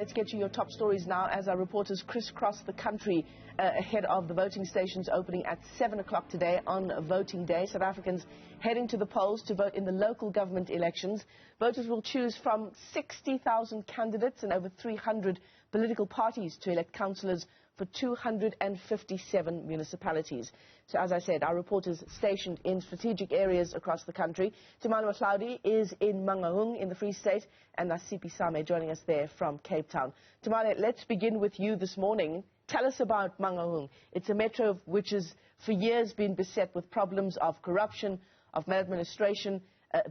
Let's get you your top stories now as our reporters crisscross the country ahead of the voting stations opening at 7 o'clock today on voting day. South Africans heading to the polls to vote in the local government elections. Voters will choose from 60,000 candidates and over 300 political parties to elect councillors for 257 municipalities. So as I said, our reporters stationed in strategic areas across the country. Mohlaoli is in Mangaung in the Free State, and Nasiphi joining us there from Cape Town. Tumaole, let's begin with you this morning. Tell us about Mangaung. It's a metro which has for years been beset with problems of corruption, of maladministration.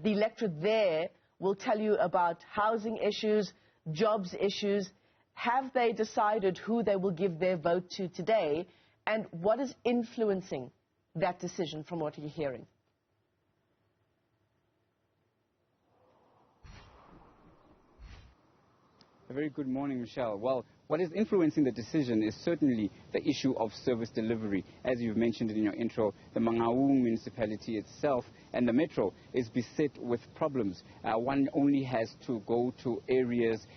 The electorate there will tell you about housing issues, jobs issues. Have they decided who they will give their vote to today, and what is influencing that decision from what you're hearing? A very good morning, Michelle. Well, what is influencing the decision is certainly the issue of service delivery. As you've mentioned in your intro, the Mangaung municipality itself and the metro is beset with problems. One only has to go to areas,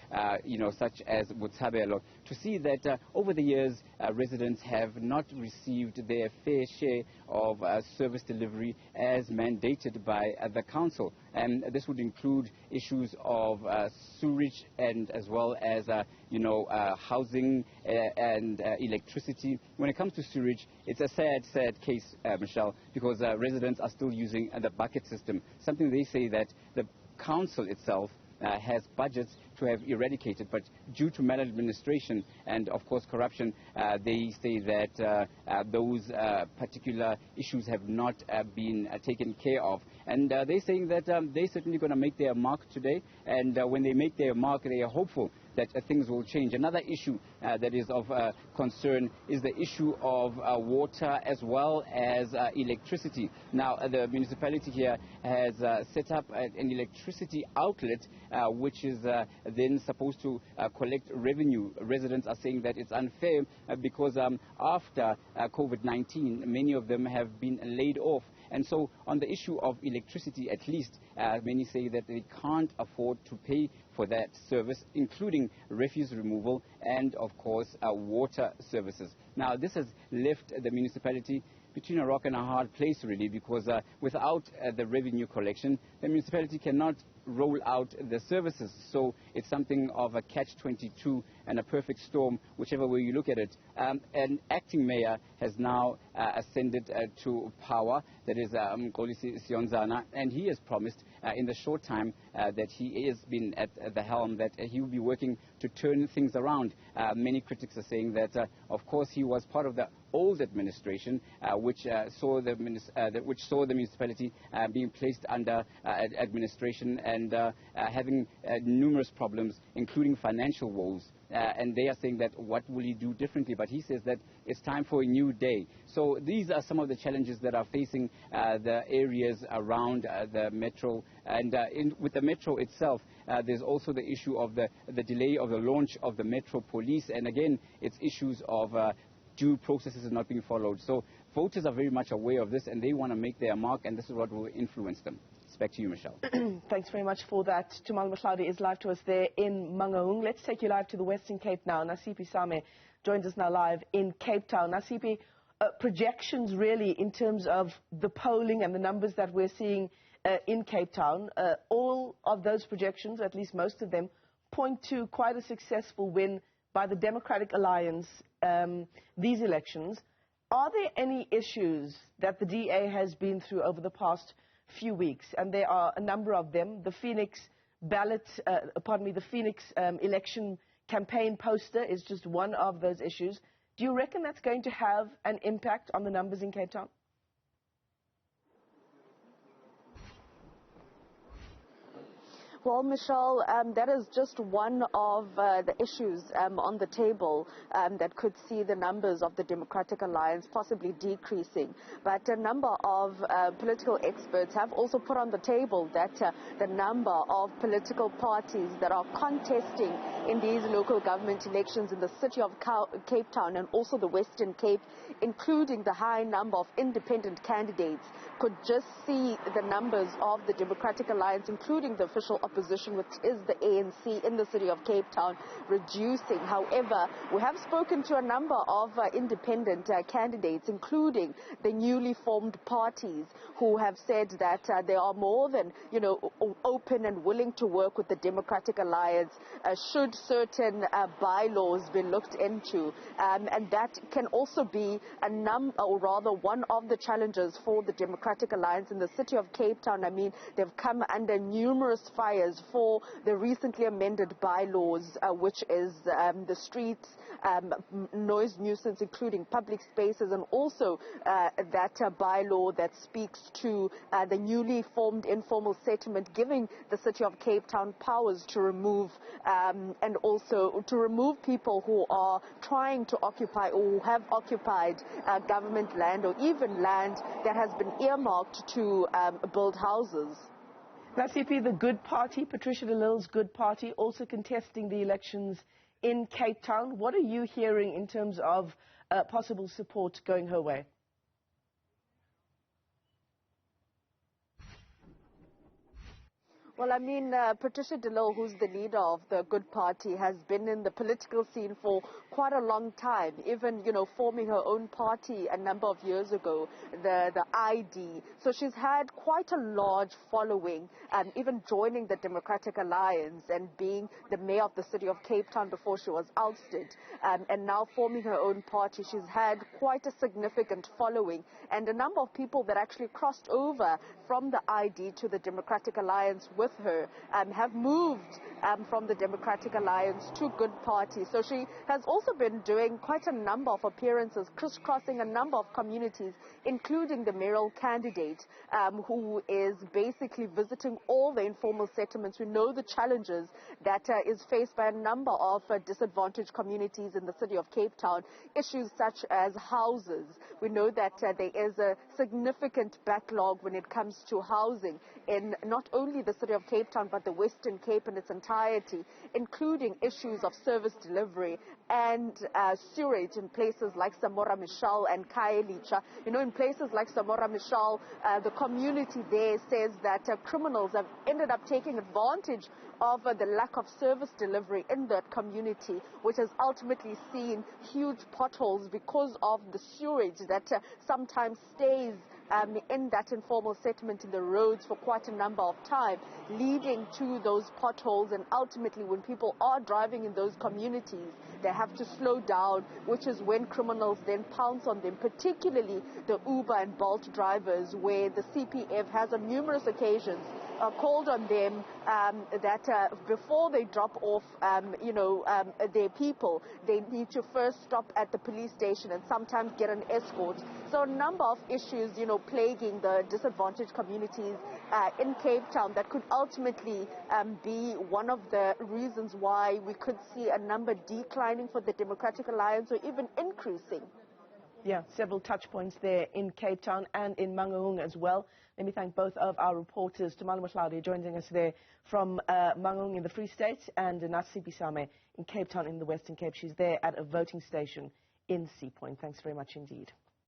such as Tumaole to see that over the years, residents have not received their fair share of service delivery as mandated by the council. And this would include issues of sewage and as well as, housing and electricity. When it comes to sewage, it's a sad case, Michelle, because residents are still using the bucket system, something they say that the council itself has budgets to have eradicated, but due to maladministration and, of course, corruption, they say that those particular issues have not been taken care of. And they're saying that they're certainly going to make their mark today, and when they make their mark, they are hopeful that things will change. Another issue that is of concern is the issue of water as well as electricity. Now, the municipality here has set up an electricity outlet which is then supposed to collect revenue. Residents are saying that it's unfair because after COVID-19, many of them have been laid off. And so on the issue of electricity, at least, many say that they can't afford to pay for that service, including refuse removal and, of course, water services. Now, this has left the municipality between a rock and a hard place, really, because without the revenue collection, the municipality cannot roll out the services. So it's something of a catch-22 and a perfect storm, whichever way you look at it. An acting mayor has now ascended to power, that is Mohlaoli, and he has promised in the short time that he has been at the helm that he will be working to turn things around. Many critics are saying that, of course, he was part of the old administration, which saw the municipality being placed under administration and having numerous problems, including financial woes. And they are saying that what will he do differently? But he says that it's time for a new day. So these are some of the challenges that are facing the areas around the metro. And with the metro itself, there's also the issue of the delay of the launch of the metro police. And again, it's issues of due processes are not being followed. So voters are very much aware of this, and they want to make their mark, and this is what will influence them. Back to you, Michelle. Thanks very much for that. Mohlaoli is live to us there in Mangaung. Let's take you live to the Western Cape now. Nasiphi joins us now live in Cape Town. Nasiphi, projections really in terms of the polling and the numbers that we're seeing in Cape Town. All of those projections, at least most of them, point to quite a successful win by the Democratic Alliance these elections. Are there any issues that the DA has been through over the past few weeks? And there are a number of them. The Phoenix election campaign poster is just one of those issues. Do you reckon that's going to have an impact on the numbers in Cape Town? Well, Michelle, that is just one of the issues on the table that could see the numbers of the Democratic Alliance possibly decreasing. But a number of political experts have also put on the table that the number of political parties that are contesting in these local government elections in the city of Cape Town and also the Western Cape, including the high number of independent candidates, could just see the numbers of the Democratic Alliance, including the official opposition, which is the ANC in the city of Cape Town, reducing. However, we have spoken to a number of independent candidates, including the newly formed parties, who have said that they are more than, open and willing to work with the Democratic Alliance should certain bylaws be looked into. And that can also be one of the challenges for the Democratic Alliance in the city of Cape Town. I mean, they've come under numerous fires for the recently amended bylaws, which is the streets, noise nuisance, including public spaces, and also that bylaw that speaks to the newly formed informal settlement, giving the city of Cape Town powers to remove and also to remove people who are trying to occupy or who have occupied government land or even land that has been earmarked to build houses. Nasiphi, the Good Party, Patricia de Lille's Good Party, also contesting the elections in Cape Town. What are you hearing in terms of possible support going her way? Well, I mean, Patricia de Lille, who's the leader of the Good Party, has been in the political scene for quite a long time, even, forming her own party a number of years ago, the ID. So she's had quite a large following, even joining the Democratic Alliance and being the mayor of the city of Cape Town before she was ousted, and now forming her own party. She's had quite a significant following, and a number of people that actually crossed over from the ID to the Democratic Alliance with her have moved from the Democratic Alliance to Good Party. So she has also been doing quite a number of appearances, crisscrossing a number of communities, including the mayoral candidate, who is basically visiting all the informal settlements. We know the challenges that is faced by a number of disadvantaged communities in the city of Cape Town, issues such as houses. We know that there is a significant backlog when it comes to housing in not only the city of Cape Town, but the Western Cape in its entirety, including issues of service delivery and sewerage in places like Samora Machel and Khayelitsha. In places like Samora Machel, the community there says that criminals have ended up taking advantage of the lack of service delivery in that community, which has ultimately seen huge potholes because of the sewerage that sometimes stays in that informal settlement in the roads for quite a number of time, leading to those potholes. And ultimately, when people are driving in those communities, they have to slow down, which is when criminals then pounce on them, particularly the Uber and Bolt drivers, where the CPF has on numerous occasions called on them that before they drop off, their people, they need to first stop at the police station and sometimes get an escort. So a number of issues, plaguing the disadvantaged communities in Cape Town that could ultimately be one of the reasons why we could see a number declining for the Democratic Alliance or even increasing. Yeah, several touch points there in Cape Town and in Mangaung as well. Let me thank both of our reporters, Tumaole Mohlaoli joining us there from Mangaung in the Free State, and Nasiphi in Cape Town in the Western Cape. She's there at a voting station in Sea Point. Thanks very much indeed.